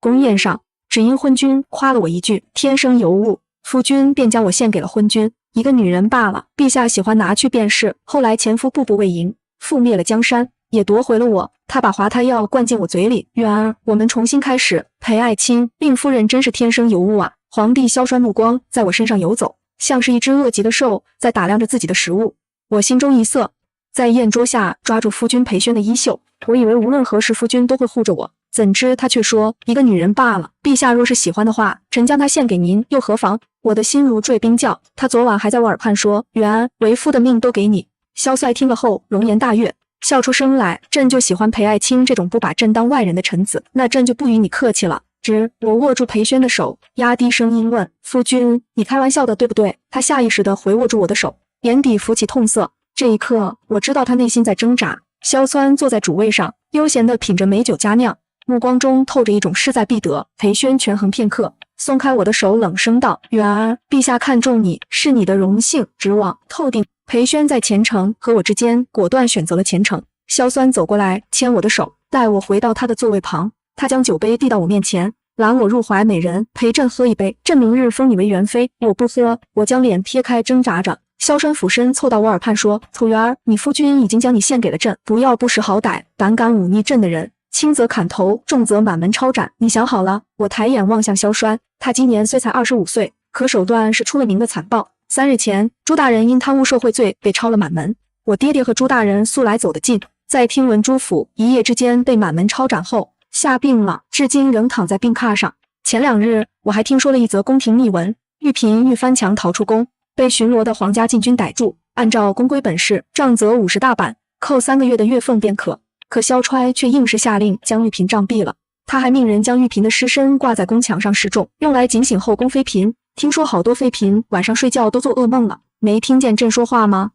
宫宴上，只因昏君夸了我一句天生尤物，夫君便将我献给了昏君，一个女人罢了，陛下喜欢拿去便是。后来前夫步步为营，覆灭了江山，也夺回了我。他把华胎药灌进我嘴里，月儿，我们重新开始。裴爱卿，令夫人真是天生尤物啊！皇帝萧栓目光在我身上游走，像是一只饿极的兽在打量着自己的食物。我心中一涩，在宴桌下抓住夫君裴宣的衣袖，我以为无论何时夫君都会护着我，怎知他却说一个女人罢了，陛下若是喜欢的话，臣将她献给您又何妨？我的心如坠冰窖，他昨晚还在我耳畔说，元安，为夫的命都给你。萧帅听了后容颜大悦，笑出声来，朕就喜欢裴爱卿这种不把朕当外人的臣子，那朕就不与你客气了。我握住裴宣的手，压低声音问，夫君，你开玩笑的对不对？他下意识地回握住我的手，眼底浮起痛色。这一刻我知道他内心在挣扎。萧川坐在主位上，悠闲地品着美酒佳酿，目光中透着一种势在必得。裴宣权衡片刻，松开我的手，冷声道，元儿，陛下看中你是你的荣幸，指望透顶。裴宣在前程和我之间果断选择了前程。萧川走过来牵我的手，带我回到他的座位旁，他将酒杯递到我面前，揽我入怀，美人，陪朕喝一杯，朕明日封你为元妃。我不喝，我将脸撇开挣扎着。萧川俯身凑到我耳畔说，楚元儿，你夫君已经将你献给了朕，不要不识好歹，胆敢忤逆朕的人，轻则砍头，重则满门抄斩，你想好了？我抬眼望向萧川，他今年虽才25岁，可手段是出了名的残暴。3日前，朱大人因贪污受贿罪被抄了满门，我爹爹和朱大人素来走得近，在听闻朱府一夜之间被满门抄斩后下病了，至今仍躺在病榻上。前2日我还听说了一则宫廷秘闻，玉嫔欲翻墙逃出宫，被巡逻的皇家禁军逮住，按照宫规本事，杖责50大板，扣3个月的月俸便可。可萧揣却硬是下令将玉嫔杖毙了，他还命人将玉嫔的尸身挂在宫墙上示众，用来警醒后宫妃嫔。听说好多妃嫔晚上睡觉都做噩梦了，没听见朕说话吗？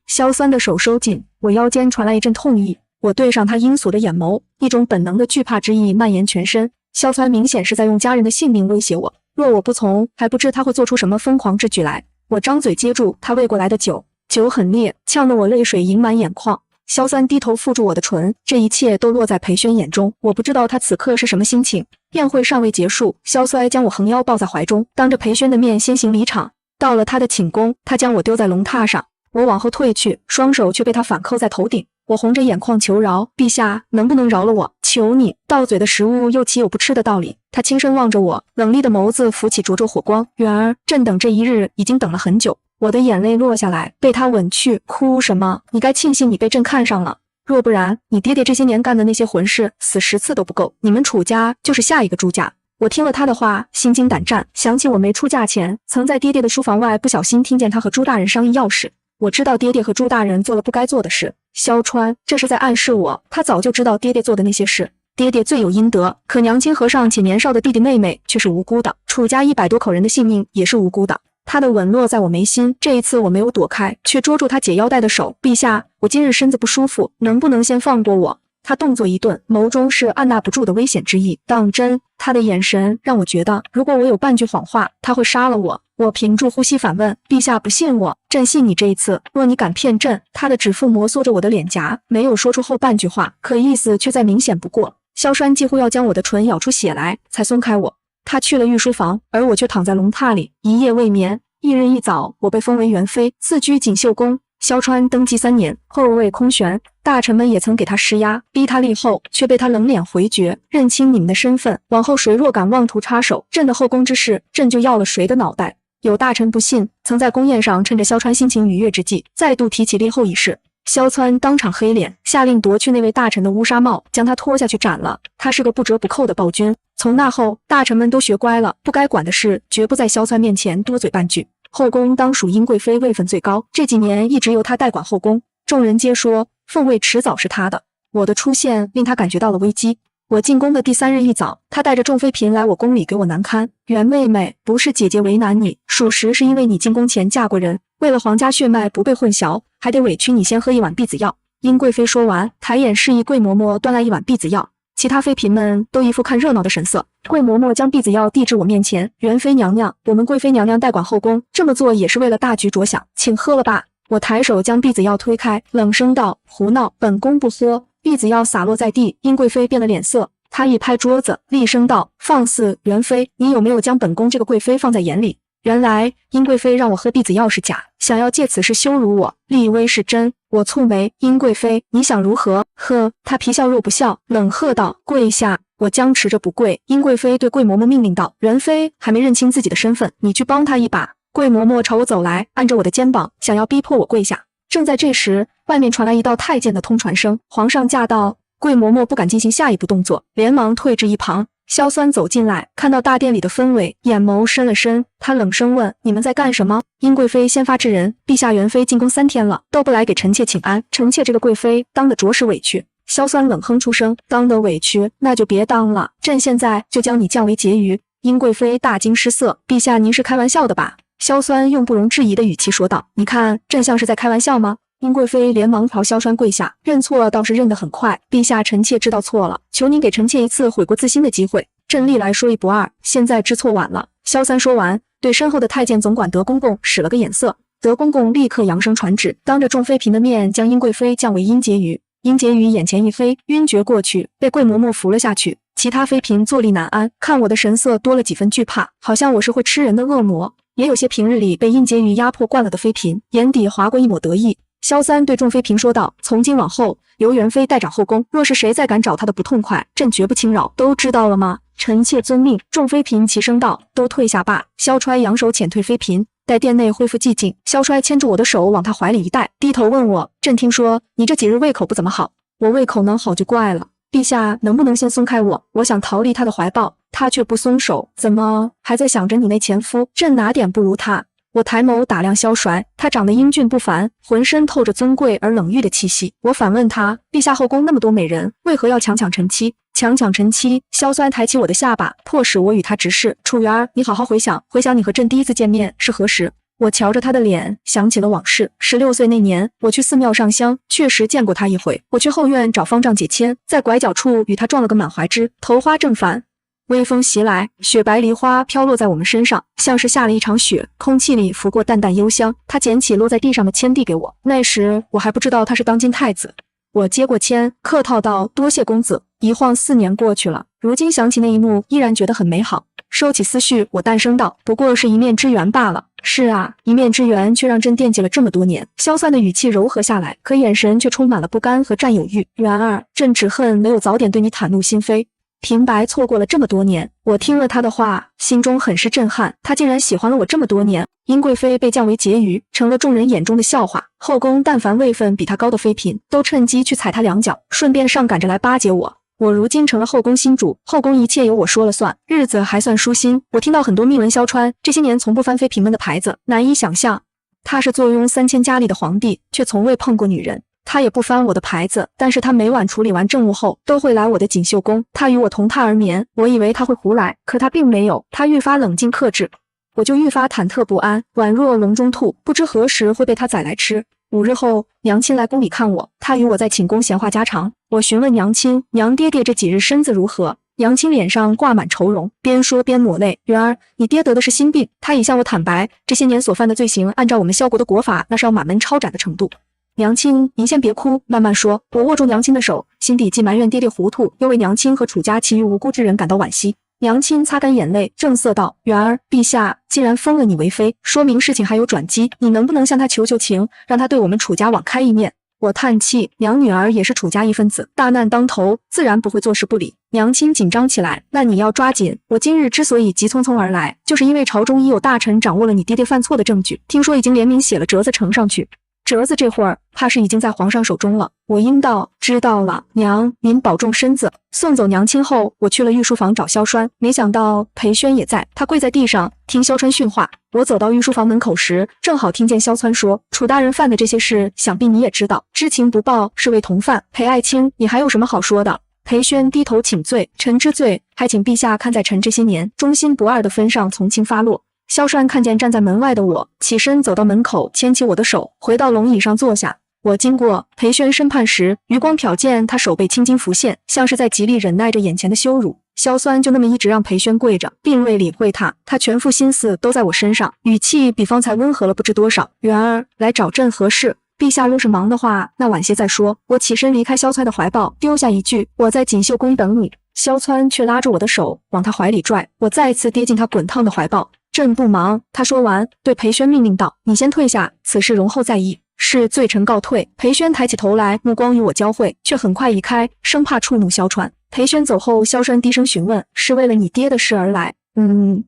萧酸的手收紧，我腰间传来一阵痛意，我对上他阴锁的眼眸，一种本能的惧怕之意蔓延全身。萧酸明显是在用家人的性命威胁我，若我不从，还不知他会做出什么疯狂之举来。我张嘴接住他喂过来的酒，酒很烈，呛得我泪水盈满眼眶。萧酸低头附住我的唇，这一切都落在裴宣眼中，我不知道他此刻是什么心情。宴会尚未结束，萧酸将我横腰抱在怀中，当着裴宣的面先行离场。到了他的寝宫，他将我丢在龙榻上，我往后退去，双手却被他反扣在头顶。我红着眼眶求饶，陛下能不能饶了我？求你！到嘴的食物又岂有不吃的道理？他轻声望着我，冷厉的眸子浮起灼灼火光。元儿，朕等这一日已经等了很久。我的眼泪落下来，被他吻去。哭什么？你该庆幸你被朕看上了，若不然，你爹爹这些年干的那些混事，死10次都不够。你们楚家就是下一个朱家。我听了他的话，心惊胆战，想起我没出嫁前，曾在爹爹的书房外不小心听见他和朱大人商议要事。我知道爹爹和朱大人做了不该做的事，萧川这是在暗示我，他早就知道爹爹做的那些事。爹爹罪有应得，可娘亲和尚且年少的弟弟妹妹却是无辜的，楚家100多口人的性命也是无辜的。他的吻落在我眉心，这一次我没有躲开，却捉住他解腰带的手。陛下，我今日身子不舒服，能不能先放过我？他动作一顿，眸中是按捺不住的危险之意。当真，他的眼神让我觉得，如果我有半句谎话，他会杀了我。我屏住呼吸反问，陛下不信我，朕信你这一次。若你敢骗朕，他的指腹摩挲着我的脸颊，没有说出后半句话，可意思却再明显不过。萧栓几乎要将我的唇咬出血来，才松开我。他去了御书房，而我却躺在龙榻里，一夜未眠。1日一早，我被封为元妃，自居锦绣宫。萧川登基3年，后位空悬，大臣们也曾给他施压，逼他立后，却被他冷脸回绝，认清你们的身份，往后谁若敢妄图插手朕的后宫之事，朕就要了谁的脑袋。有大臣不信，曾在宫宴上趁着萧川心情愉悦之际，再度提起立后一事。萧川当场黑脸，下令夺去那位大臣的乌纱帽，将他拖下去斩了。他是个不折不扣的暴君。从那后，大臣们都学乖了，不该管的事绝不在萧川面前多嘴半句。后宫当属英贵妃位分最高，这几年一直由她代管后宫，众人皆说凤位迟早是她的。我的出现令她感觉到了危机。我进宫的第3日一早，她带着众妃嫔来我宫里给我难堪。元妹妹，不是姐姐为难你，属实是因为你进宫前嫁过人，为了皇家血脉不被混淆，还得委屈你先喝一碗避子药。英贵妃说完，抬眼示意桂嬷嬷端来一碗避子药。其他妃嫔们都一副看热闹的神色。桂嬷嬷将避子药递至我面前，元妃娘娘，我们贵妃娘娘代管后宫，这么做也是为了大局着想，请喝了吧。我抬手将避子药推开，冷声道：胡闹，本宫不喝。避子药洒落在地，英贵妃变了脸色，他一拍桌子，厉声道：“放肆！元妃，你有没有将本宫这个贵妃放在眼里？原来殷贵妃让我喝婢子药是假，想要借此事羞辱我，立威是真。”我蹙眉：“殷贵妃，你想如何？”呵，他皮笑肉不笑，冷喝道：“跪下！”我僵持着不跪。殷贵妃对桂嬷嬷命令道：“元妃还没认清自己的身份，你去帮她一把。”桂嬷嬷朝我走来，按着我的肩膀，想要逼迫我跪下。正在这时，外面传来一道太监的通传声：“皇上驾到！”桂嬷嬷不敢进行下一步动作，连忙退至一旁。萧酸走进来，看到大殿里的氛围，眼眸深了深，他冷声问：“你们在干什么？”殷贵妃先发制人：“陛下元妃进宫3天了，都不来给臣妾请安，臣妾这个贵妃当得着实委屈。”萧酸冷哼出声：“当得委屈，那就别当了，朕现在就将你降为婕妤。”殷贵妃大惊失色：“陛下您是开玩笑的吧？”萧酸用不容置疑的语气说道：“你看朕像是在开玩笑吗？”殷贵妃连忙朝萧酸跪下，认错倒是认得很快。陛下，臣妾知道错了，求您给臣妾一次悔过自新的机会。朕历来说一不二，现在知错晚了。萧三说完，对身后的太监总管德公公使了个眼色。德公公立刻扬声传旨，当着众妃嫔的面将殷贵妃降为殷婕妤。殷婕妤眼前一飞，晕厥过去，被桂嬷嬷扶了下去。其他妃嫔坐立难安，看我的神色多了几分惧怕，好像我是会吃人的恶魔。也有些平日里被殷婕妤压迫惯了的妃嫔，眼底划过一抹得意。萧三对众妃嫔说道：“从今往后，由元妃代掌后宫，若是谁再敢找她的不痛快，朕绝不轻饶，都知道了吗？”臣妾遵命。众妃嫔齐声道：“都退下罢。”萧揣扬手遣退妃嫔。待殿内恢复寂静，萧揣牵住我的手往他怀里一带，低头问我：“朕听说你这几日胃口不怎么好。”我胃口能好就怪了。陛下能不能先松开我？我想逃离他的怀抱，他却不松手，怎么还在想着你那前夫？朕哪点不如他？我抬眸打量萧衰，他长得英俊不凡，浑身透着尊贵而冷遇的气息。我反问他：“陛下后宫那么多美人，为何要强抢臣妻？”强抢臣妻？萧衰抬起我的下巴，迫使我与他直视。楚元儿，你好好回想，回想你和朕第一次见面是何时？我瞧着他的脸，想起了往事。16岁那年，我去寺庙上香，确实见过他一回。我去后院找方丈解签，在拐角处与他撞了个满怀之，头花正繁。微风袭来，雪白梨花飘落在我们身上，像是下了一场雪，空气里拂过淡淡幽香。他捡起落在地上的签递给我，那时我还不知道他是当今太子。我接过签，客套道：“多谢公子。”一晃4年过去了，如今想起那一幕，依然觉得很美好。收起思绪，我淡声道：“不过是一面之缘罢了。”是啊，一面之缘，却让朕惦记了这么多年。萧酸的语气柔和下来，可眼神却充满了不甘和占有欲。元儿，朕只恨没有早点对你袒露心扉。平白错过了这么多年，我听了他的话，心中很是震撼。他竟然喜欢了我这么多年。殷贵妃被降为婕妤，成了众人眼中的笑话。后宫但凡位分比她高的妃嫔，都趁机去踩她两脚，顺便上赶着来巴结我。我如今成了后宫新主，后宫一切由我说了算，日子还算舒心。我听到很多秘闻，萧川这些年从不翻妃嫔们的牌子，难以想象，他是坐拥3000佳丽的皇帝，却从未碰过女人。他也不翻我的牌子，但是他每晚处理完政务后，都会来我的锦绣宫。他与我同榻而眠，我以为他会胡来，可他并没有，他愈发冷静克制，我就愈发忐忑不安，宛若笼中兔，不知何时会被他宰来吃。5日后，娘亲来宫里看我，她与我在寝宫闲话家常。我询问娘亲：“娘爹爹这几日身子如何？”娘亲脸上挂满愁容，边说边抹泪：“元儿，你爹得的是心病。”他已向我坦白，这些年所犯的罪行，按照我们萧国的国法，那是要满门抄斩的程度。娘亲，您先别哭，慢慢说。我握住娘亲的手，心底既埋怨爹爹糊涂，又为娘亲和楚家其余无辜之人感到惋惜。娘亲擦干眼泪，正色道：“元儿，陛下既然封了你为妃，说明事情还有转机，你能不能向他求求情，让他对我们楚家网开一面？”我叹气，娘女儿也是楚家一分子，大难当头，自然不会坐视不理。娘亲紧张起来：“那你要抓紧。我今日之所以急匆匆而来，就是因为朝中已有大臣掌握了你爹爹犯错的证据，听说已经联名写了折子呈上去。折子这会儿怕是已经在皇上手中了。”我应道：“知道了，娘，您保重身子。”送走娘亲后，我去了御书房找萧川，没想到裴宣也在，他跪在地上听萧川训话。我走到御书房门口时，正好听见萧川说：“楚大人犯的这些事，想必你也知道，知情不报是为同犯。裴爱卿，你还有什么好说的？”裴宣低头请罪：“臣知罪，还请陛下看在臣这些年忠心不二的分上，从轻发落。”萧川看见站在门外的我，起身走到门口，牵起我的手，回到龙椅上坐下。我经过裴宣身畔时，余光瞟见他手背青筋浮现，像是在极力忍耐着眼前的羞辱。萧酸就那么一直让裴宣跪着，并未理会他，他全副心思都在我身上，语气比方才温和了不知多少。“元儿，来找朕何事？陛下若是忙的话，那晚些再说。”我起身离开萧川的怀抱，丢下一句：“我在锦绣宫等你。”萧川却拉住我的手往他怀里拽，我再次跌进他滚烫的怀抱。朕不忙，他说完对裴宣命令道：“你先退下，此事容后再议。”是罪臣告退。裴宣抬起头来，目光与我交汇，却很快移开，生怕触怒萧川。裴宣走后，萧川低声询问：“是为了你爹的事而来？”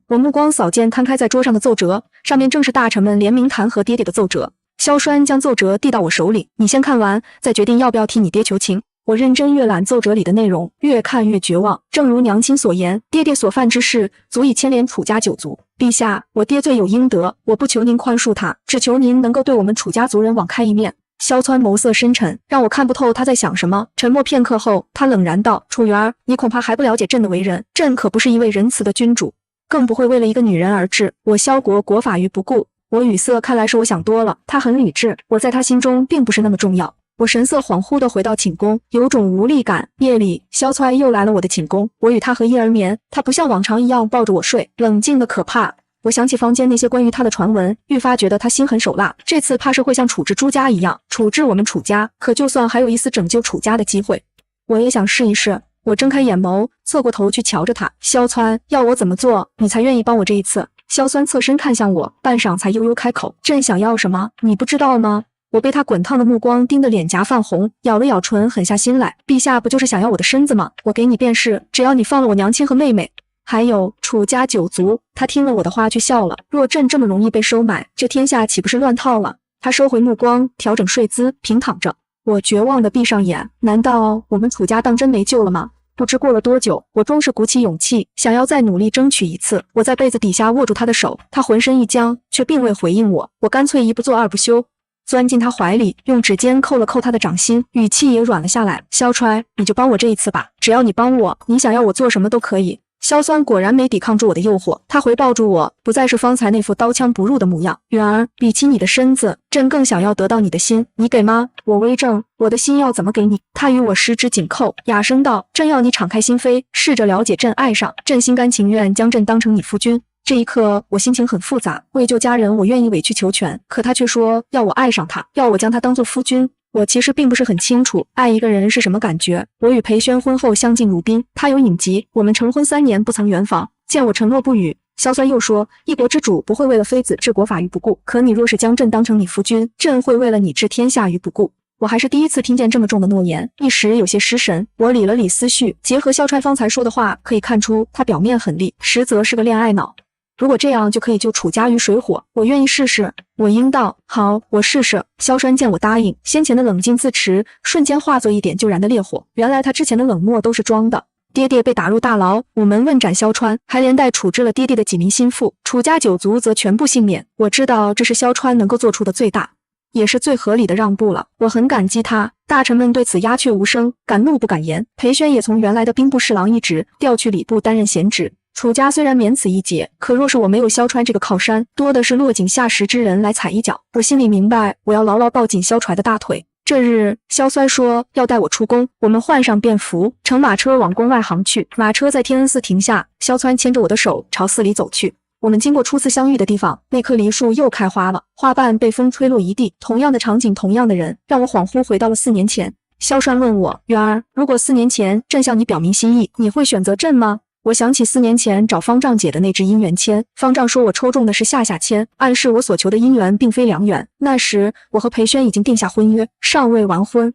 我目光扫见摊开在桌上的奏折，上面正是大臣们联名弹劾爹爹的奏折。萧川将奏折递到我手里，你先看完，再决定要不要替你爹求情。我认真阅览奏折里的内容，越看越绝望。正如娘亲所言，爹爹所犯之事足以牵连楚家九族。陛下，我爹罪有应得，我不求您宽恕他，只求您能够对我们楚家族人网开一面。萧川眸色深沉，让我看不透他在想什么。沉默片刻后，他冷然道：“楚媛儿，你恐怕还不了解朕的为人。朕可不是一位仁慈的君主，更不会为了一个女人而治我萧国国法于不顾。”我语塞，看来是我想多了。他很理智，我在他心中并不是那么重要。我神色恍惚地回到寝宫，有种无力感。夜里，萧川又来了我的寝宫，我与他合衣而眠。他不像往常一样抱着我睡，冷静得可怕。我想起房间那些关于他的传闻，愈发觉得他心狠手辣。这次怕是会像处置朱家一样处置我们楚家。可就算还有一丝拯救楚家的机会，我也想试一试。我睁开眼眸，侧过头去瞧着他。萧川，要我怎么做，你才愿意帮我这一次？萧川侧身看向我，半晌才悠悠开口：“朕想要什么，你不知道吗？”我被他滚烫的目光盯得脸颊泛红，咬了咬唇，狠下心来。陛下不就是想要我的身子吗？我给你便是，只要你放了我娘亲和妹妹，还有楚家九族。他听了我的话却笑了。若朕这么容易被收买，这天下岂不是乱套了？他收回目光，调整睡姿，平躺着。我绝望地闭上眼。难道我们楚家当真没救了吗？不知过了多久，我终是鼓起勇气，想要再努力争取一次。我在被子底下握住他的手，他浑身一僵，却并未回应我。我干脆一不做二不休，钻进他怀里，用指尖扣了扣他的掌心，语气也软了下来。萧川，你就帮我这一次吧，只要你帮我，你想要我做什么都可以。萧川果然没抵抗住我的诱惑，他回抱住我，不再是方才那副刀枪不入的模样。媛儿，比起你的身子，朕更想要得到你的心，你给吗？我微怔，我的心要怎么给你？他与我十指紧扣，哑声道：“朕要你敞开心扉，试着了解朕，爱上朕，心甘情愿将朕当成你夫君。”这一刻，我心情很复杂。为救家人，我愿意委曲求全，可他却说要我爱上他，要我将他当作夫君。我其实并不是很清楚爱一个人是什么感觉。我与裴宣婚后相敬如宾，他有隐疾，我们成婚3年不曾圆房。见我承诺不语，萧川又说：“一国之主不会为了妃子治国法于不顾，可你若是将朕当成你夫君，朕会为了你治天下于不顾。”我还是第一次听见这么重的诺言，一时有些失神。我理了理思绪，结合萧川方才说的话，可以看出他表面很厉，实则是个恋爱脑。如果这样就可以救楚家于水火，我愿意试试。我应道：“好，我试试。”萧川见我答应，先前的冷静自持瞬间化作一点就燃的烈火。原来他之前的冷漠都是装的。爹爹被打入大牢，午门问斩萧川，还连带处置了爹爹的几名心腹，楚家九族则全部幸免。我知道这是萧川能够做出的最大，也是最合理的让步了。我很感激他。大臣们对此鸦雀无声，敢怒不敢言。裴宣也从原来的兵部侍郎一职调去礼部担任闲职。楚家虽然免此一劫，可若是我没有萧川这个靠山，多的是落井下石之人来踩一脚。我心里明白，我要牢牢抱紧萧传的大腿。这日，萧衰说要带我出宫，我们换上便服，乘马车往宫外行去。马车在天恩寺停下，萧川牵着我的手朝寺里走去。我们经过初次相遇的地方，那棵梨树又开花了，花瓣被风吹落一地。同样的场景，同样的人，让我恍惚回到了4年前。萧川问我：“媛儿，如果4年前朕向你表明心意，你会选择朕吗？”我想起4年前找方丈解的那支姻缘签，方丈说我抽中的是下下签，暗示我所求的姻缘并非良缘。那时我和裴宣已经定下婚约，尚未完婚。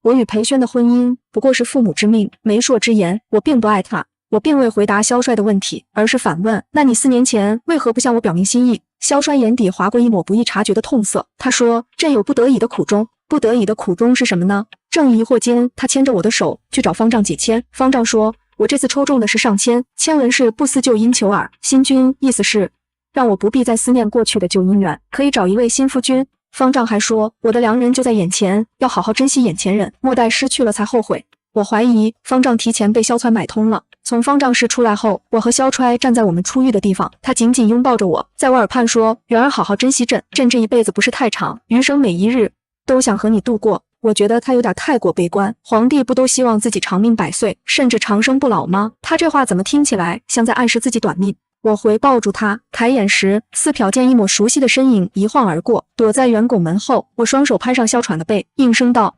我与裴宣的婚姻不过是父母之命，媒妁之言。我并不爱他。我并未回答萧帅的问题，而是反问：“那你4年前为何不向我表明心意？”萧衰眼底划过一抹不易察觉的痛色，他说：“朕有不得已的苦衷。”不得已的苦衷是什么呢？正疑惑间，他牵着我的手去找方丈解签。方丈说：“我这次抽中的是上签，签文是不思旧姻求耳，新君，意思是让我不必再思念过去的旧姻缘，可以找一位新夫君。”方丈还说：“我的良人就在眼前，要好好珍惜眼前人，莫待失去了才后悔。”我怀疑方丈提前被萧川买通了。从方丈室出来后，我和萧川站在我们出狱的地方，他紧紧拥抱着我，在我耳畔说：“媛儿好好珍惜朕，朕这一辈子不是太长，余生每一日都想和你度过。”我觉得他有点太过悲观，皇帝不都希望自己长命百岁，甚至长生不老吗？他这话怎么听起来像在暗示自己短命？我回抱住他，抬眼时，似瞟见一抹熟悉的身影一晃而过，躲在圆拱门后。我双手拍上萧喘的背，应声道：“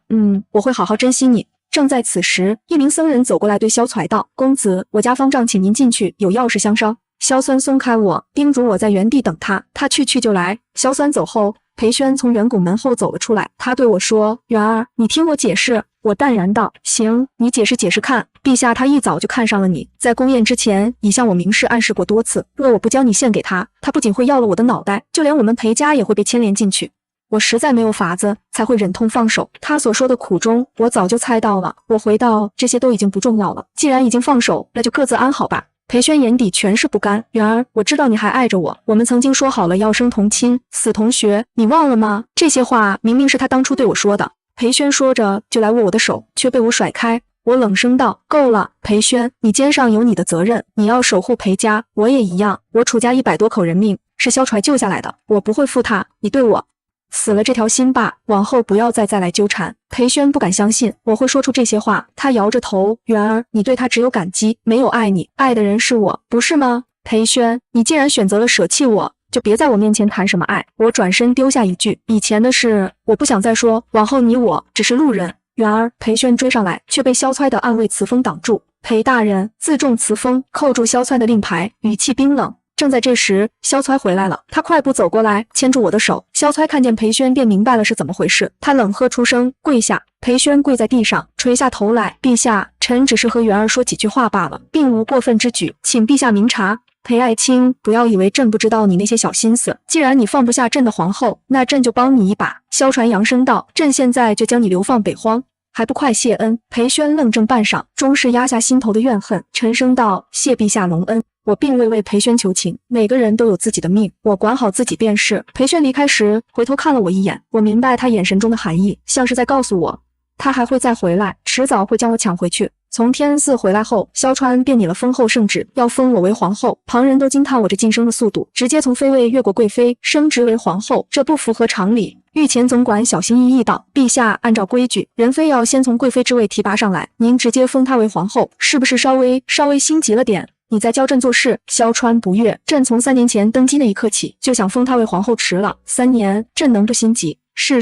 我会好好珍惜你。”正在此时，一名僧人走过来对萧揣道：“公子，我家方丈请您进去，有要事相商。”萧酸松开我，叮嘱我在原地等他，他去就来。萧酸走后，裴宣从远拱门后走了出来，他对我说：“元儿，你听我解释。”我淡然道：“行，你解释解释看。陛下他一早就看上了你，在宫宴之前已向我明示暗示过多次，若我不将你献给他，他不仅会要了我的脑袋，就连我们裴家也会被牵连进去。我实在没有法子，才会忍痛放手。他所说的苦衷，我早就猜到了。”我回道：“这些都已经不重要了，既然已经放手，那就各自安好吧。”裴宣眼底全是不甘。“元儿，我知道你还爱着我，我们曾经说好了要生同亲，死同学，你忘了吗？”这些话明明是他当初对我说的。裴宣说着就来握我的手，却被我甩开。我冷声道：“够了，裴宣，你肩上有你的责任，你要守护裴家，我也一样。我楚家100多口人命是萧揣救下来的，我不会负他。你对我死了这条心吧，往后不要再来纠缠。”裴宣不敢相信我会说出这些话，他摇着头：“元儿，你对他只有感激，没有爱你，爱的人是我，不是吗？裴宣，你既然选择了舍弃我，就别在我面前谈什么爱。”我转身丢下一句：“以前的事我不想再说，往后你我只是路人。”元儿，裴宣追上来，却被萧揣的暗卫词锋挡住。裴大人自重词锋，扣住萧揣的令牌，语气冰冷。正在这时，萧揣回来了，他快步走过来，牵住我的手。萧揣看见裴宣，便明白了是怎么回事，他冷喝出声：“跪下！”裴宣跪在地上，垂下头来：“陛下，臣只是和元儿说几句话罢了，并无过分之举，请陛下明察。”裴爱卿，不要以为朕不知道你那些小心思，既然你放不下朕的皇后，那朕就帮你一把。萧传扬声道：“朕现在就将你流放北荒，还不快谢恩？”裴宣愣怔半晌，终是压下心头的怨恨，沉声道：“谢陛下隆恩。”我并未为裴宣求情，每个人都有自己的命，我管好自己便是。裴宣离开时，回头看了我一眼，我明白他眼神中的含义，像是在告诉我，他还会再回来，迟早会将我抢回去。从天恩寺回来后，萧川便拟了封后圣旨，要封我为皇后。旁人都惊叹我这晋升的速度，直接从妃位越过贵妃，升职为皇后，这不符合常理。御前总管小心翼翼道：“陛下，按照规矩，人妃要先从贵妃之位提拔上来，您直接封她为皇后，是不是稍微心急了点？你在教朕做事。”萧川不悦：“朕从3年前登基那一刻起，就想封她为皇后迟了3年，朕能不心急？”“是，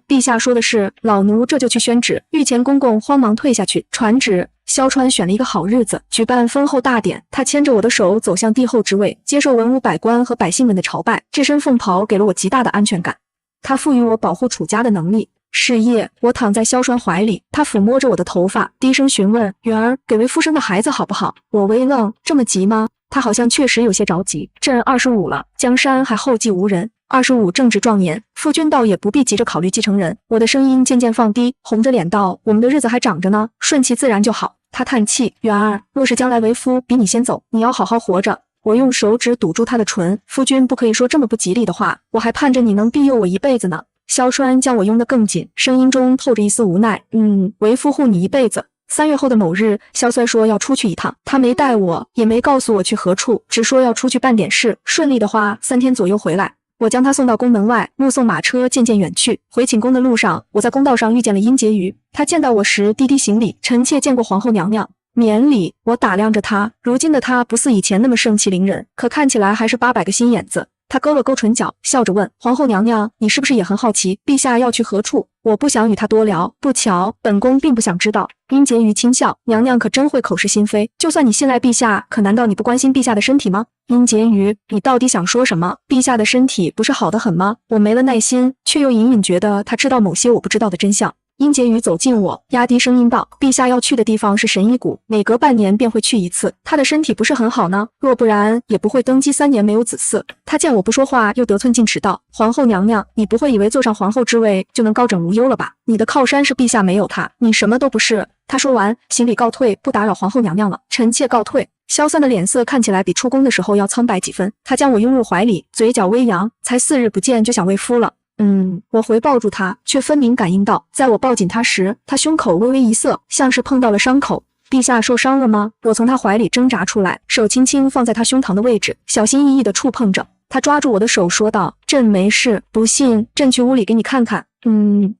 陛下说的是，老奴这就去宣旨。”御前公公慌忙退下去，传旨。萧川选了一个好日子，举办封后大典。他牵着我的手走向帝后之位，接受文武百官和百姓们的朝拜。这身凤袍给了我极大的安全感，他赋予我保护楚家的能力。是夜，我躺在萧川怀里，他抚摸着我的头发，低声询问：“元儿，给为夫生个孩子好不好？”我微愣：“这么急吗？”他好像确实有些着急。朕25了，江山还后继无人。25正值壮年，夫君倒也不必急着考虑继承人。我的声音渐渐放低，红着脸道：“我们的日子还长着呢，顺其自然就好。”他叹气：“元儿，若是将来为夫比你先走，你要好好活着。”我用手指堵住他的唇：“夫君不可以说这么不吉利的话，我还盼着你能庇佑我一辈子呢。”萧川将我拥得更紧，声音中透着一丝无奈：“为夫护你一辈子。”3月后的某日，萧衰说要出去一趟，他没带我，也没告诉我去何处，只说要出去办点事，顺利的话3天左右回来。我将他送到宫门外，目送马车渐渐远去。回寝宫的路上，我在公道上遇见了殷婕妤，她见到我时低低行礼：“臣妾见过皇后娘娘。”免礼。我打量着她，如今的她不似以前那么盛气凌人，可看起来还是800个心眼子。她勾了勾唇角，笑着问：“皇后娘娘，你是不是也很好奇陛下要去何处？”我不想与她多聊，不巧本宫并不想知道。殷婕妤轻笑：“娘娘可真会口是心非，就算你信赖陛下，可难道你不关心陛下的身体吗？”殷婕妤，你到底想说什么？陛下的身体不是好的很吗？我没了耐心，却又隐隐觉得他知道某些我不知道的真相。殷婕妤走近我，压低声音道：“陛下要去的地方是神医谷，每隔半年便会去一次。他的身体不是很好呢，若不然也不会登基3年没有子嗣。”他见我不说话，又得寸进尺道：“皇后娘娘，你不会以为坐上皇后之位就能高枕无忧了吧？你的靠山是陛下，没有他，你什么都不是。”他说完，行礼告退，不打扰皇后娘娘了，臣妾告退。萧散的脸色看起来比出宫的时候要苍白几分，他将我拥入怀里，嘴角微扬：“才4日不见就想为夫了。”我回抱住他，却分明感应到，在我抱紧他时，他胸口微微一涩，像是碰到了伤口。陛下受伤了吗？我从他怀里挣扎出来，手轻轻放在他胸膛的位置，小心翼翼地触碰着。他抓住我的手说道：“朕没事，不信朕去屋里给你看看。”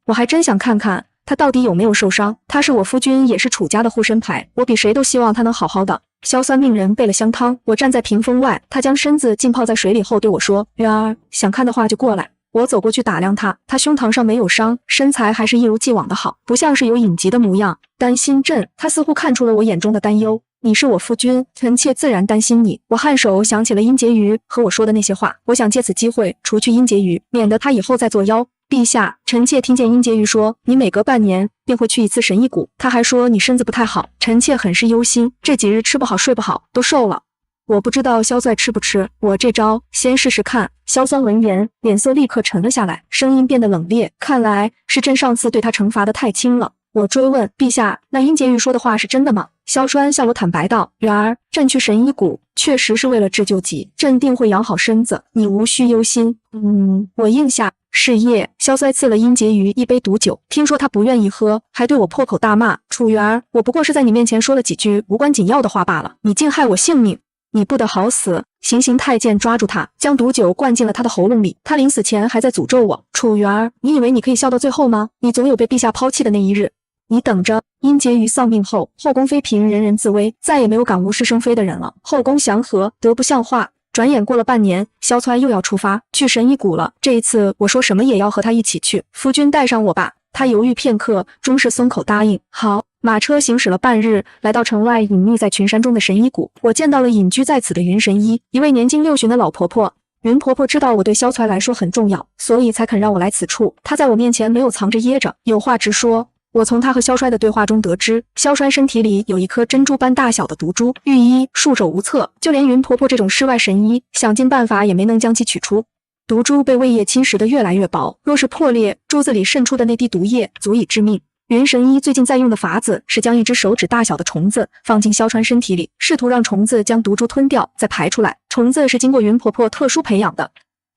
我还真想看看他到底有没有受伤。他是我夫君，也是楚家的护身牌，我比谁都希望他能好好的。萧酸命人备了香汤，我站在屏风外，他将身子浸泡在水里后对我说：“元儿，想看的话就过来。”我走过去打量他，他胸膛上没有伤，身材还是一如既往的好，不像是有隐疾的模样。担心朕，他似乎看出了我眼中的担忧。你是我夫君，臣妾自然担心你。我颔首想起了殷婕妤和我说的那些话，我想借此机会除去殷婕妤，免得她以后再作妖。陛下，臣妾听见殷婕妤说，你每隔半年便会去一次神医谷，她还说你身子不太好，臣妾很是忧心，这几日吃不好睡不好，都瘦了。我不知道萧帅吃不吃，我这招先试试看。萧酸闻言，脸色立刻沉了下来，声音变得冷冽。看来是朕上次对他惩罚的太轻了。我追问陛下，那殷婕妤说的话是真的吗？萧川向我坦白道，元儿，朕去神医谷确实是为了治救急，朕定会养好身子，你无需忧心。我应下。是夜，萧衰赐了殷婕妤一杯毒酒，听说她不愿意喝，还对我破口大骂。楚元儿，我不过是在你面前说了几句无关紧要的话罢了，你竟害我性命，你不得好死！行刑太监抓住他，将毒酒灌进了他的喉咙里，他临死前还在诅咒我。楚元儿，你以为你可以笑到最后吗？你总有被陛下抛弃的那一日。你等着，殷婕妤丧命后，后宫妃嫔人人自危，再也没有敢无事生非的人了。后宫祥和，得不像话。转眼过了半年，萧川又要出发去神医谷了。这一次，我说什么也要和他一起去。夫君带上我吧。他犹豫片刻，终是松口答应。好。马车行驶了半日，来到城外隐匿在群山中的神医谷。我见到了隐居在此的云神医，一位年近60的老婆婆。云婆婆知道我对萧川来说很重要，所以才肯让我来此处。她在我面前没有藏着掖着，有话直说。我从他和萧衰的对话中得知，萧衰身体里有一颗珍珠般大小的毒珠，御医束手无策，就连云婆婆这种世外神医想尽办法也没能将其取出。毒珠被胃液侵蚀得越来越薄，若是破裂，珠子里渗出的那滴毒液足以致命。云神医最近在用的法子是将一只手指大小的虫子放进萧川身体里，试图让虫子将毒珠吞掉，再排出来。虫子是经过云婆婆特殊培养的。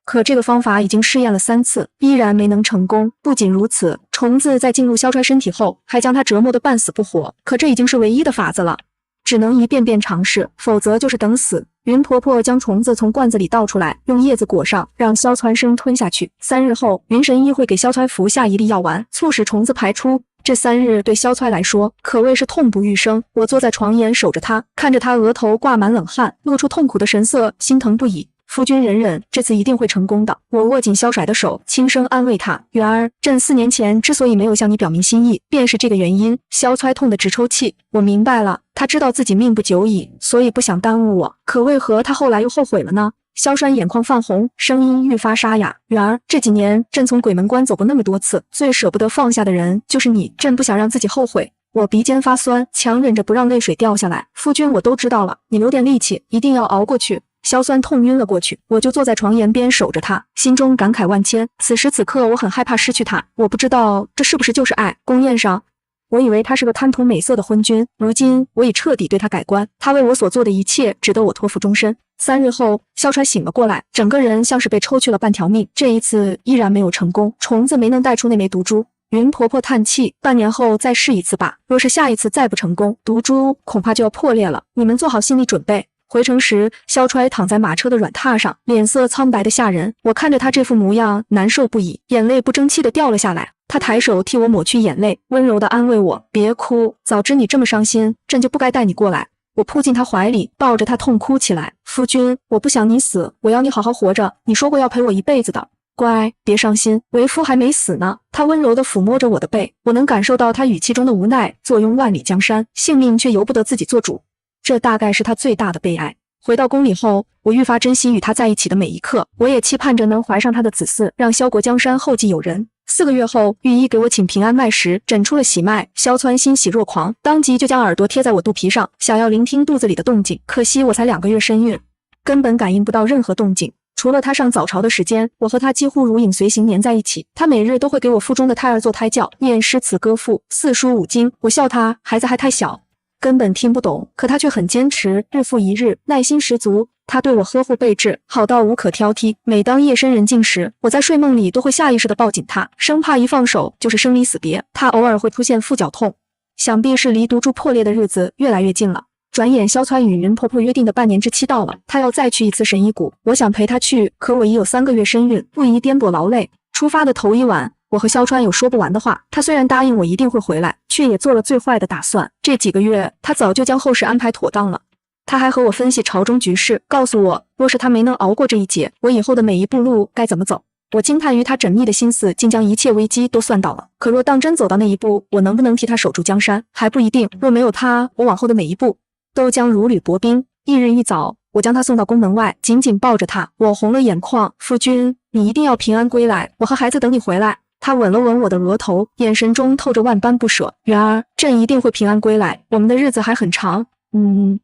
可这个方法已经试验了3次，依然没能成功。不仅如此，虫子在进入萧川身体后，还将他折磨得半死不活。可这已经是唯一的法子了，只能一遍遍尝试，否则就是等死。云婆婆将虫子从罐子里倒出来，用叶子裹上，让萧川生吞下去。3日后，云神医会给萧川服下一粒药丸，促使虫子排出。这3日对萧川来说可谓是痛不欲生。我坐在床沿守着他，看着他额头挂满冷汗，露出痛苦的神色，心疼不已。夫君忍忍，这次一定会成功的。我握紧萧甩的手，轻声安慰他。元儿，朕4年前之所以没有向你表明心意，便是这个原因。萧揣痛得直抽泣。我明白了，他知道自己命不久矣，所以不想耽误我。可为何他后来又后悔了呢？萧栓眼眶泛红，声音愈发沙哑。元儿，这几年朕从鬼门关走过那么多次，最舍不得放下的人就是你。朕不想让自己后悔。我鼻尖发酸，强忍着不让泪水掉下来。夫君，我都知道了，你留点力气，一定要熬过去。萧酸痛晕了过去，我就坐在床沿边守着他，心中感慨万千。此时此刻，我很害怕失去他。我不知道这是不是就是爱。宫宴上，我以为他是个贪图美色的昏君，如今我已彻底对他改观。他为我所做的一切，值得我托付终身。3日后，萧川醒了过来，整个人像是被抽去了半条命。这一次依然没有成功，虫子没能带出那枚毒珠。云婆婆叹气，半年后再试一次吧。若是下一次再不成功，毒珠恐怕就要破裂了。你们做好心理准备。回城时，萧揣躺在马车的软榻上，脸色苍白的吓人。我看着他这副模样，难受不已，眼泪不争气的掉了下来。他抬手替我抹去眼泪，温柔的安慰我：“别哭，早知你这么伤心，朕就不该带你过来。”我扑进他怀里，抱着他痛哭起来。夫君，我不想你死，我要你好好活着。你说过要陪我一辈子的。乖，别伤心，为夫还没死呢。他温柔地抚摸着我的背，我能感受到他语气中的无奈。坐拥万里江山，性命却由不得自己做主。这大概是他最大的悲哀。回到宫里后，我愈发珍惜与他在一起的每一刻，我也期盼着能怀上他的子嗣，让萧国江山后继有人。4个月后，御医给我请平安脉时，诊出了喜脉。萧川欣喜若狂，当即就将耳朵贴在我肚皮上，想要聆听肚子里的动静。可惜我才2个月身孕，根本感应不到任何动静。除了他上早朝的时间，我和他几乎如影随形黏在一起。他每日都会给我腹中的胎儿做胎教，念诗词歌赋、4书5经。我笑他孩子还太小，根本听不懂，可他却很坚持，日复一日，耐心十足。他对我呵护备至，好到无可挑剔。每当夜深人静时，我在睡梦里都会下意识地抱紧他，生怕一放手就是生离死别。他偶尔会出现腹绞痛，想必是离毒珠破裂的日子越来越近了。转眼萧川与云婆婆约定的半年之期到了，他要再去一次神医谷，我想陪他去，可我已有3个月身孕，不宜颠簸劳累。出发的头一晚，我和萧川有说不完的话。他虽然答应我一定会回来，却也做了最坏的打算。这几个月，他早就将后事安排妥当了。他还和我分析朝中局势，告诉我，若是他没能熬过这一劫，我以后的每一步路该怎么走。我惊叹于他缜密的心思，竟将一切危机都算到了。可若当真走到那一步，我能不能替他守住江山，还不一定。若没有他，我往后的每一步都将如履薄冰。翌日一早，我将他送到宫门外，紧紧抱着他，我红了眼眶。夫君，你一定要平安归来，我和孩子等你回来。他吻了吻我的额头，眼神中透着万般不舍。然而，朕一定会平安归来，我们的日子还很长。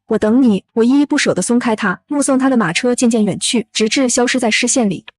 我等你。我依依不舍地松开他，目送他的马车渐渐远去，直至消失在视线里。